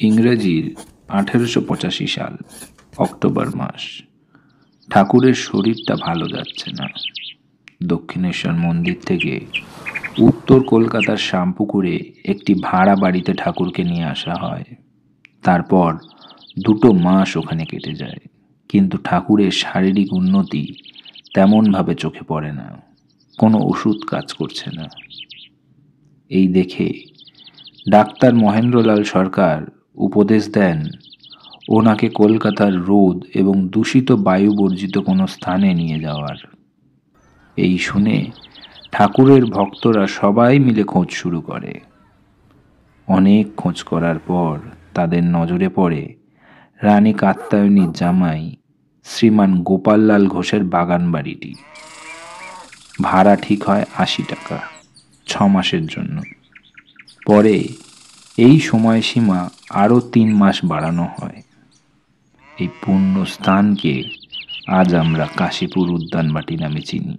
ইংরেজির 1885 সাল অক্টোবর মাস। ঠাকুরের শরীরটা ভালো যাচ্ছে না। দক্ষিণেশ্বর মন্দির থেকে উত্তর কলকাতার শ্যামপুকুরে একটি ভাড়া বাড়িতে ঠাকুরকে নিয়ে আসা হয়। তারপর 2 মাস ওখানে কেটে যায়, কিন্তু ঠাকুরের শারীরিক উন্নতি তেমনভাবে চোখে পড়ে না। কোনো ওষুধ কাজ করছে না। এই দেখে ডাক্তার মহেন্দ্রলাল সরকার উপদেশ দেন ওনাকে কলকাতার রোদ এবং দূষিত বায়ু বর্জিত কোনো স্থানে নিয়ে যাওয়ার। এই শুনে ঠাকুরের ভক্তরা সবাই মিলে খোঁজ শুরু করে। অনেক খোঁজ করার পর তাদের নজরে পড়ে রানী কাত্যায়নীর জামাই শ্রীমান গোপাললাল ঘোষের বাগান বাড়িটি। ভাড়া ঠিক হয় 80 টাকা, 6 মাসের জন্য। পরে এই সময়সীমা আরও 3 মাস বাড়ানো হয়। এই পুণ্য স্থানকে আজ আমরা কাশীপুর উদ্যানবাটি নামে চিনি।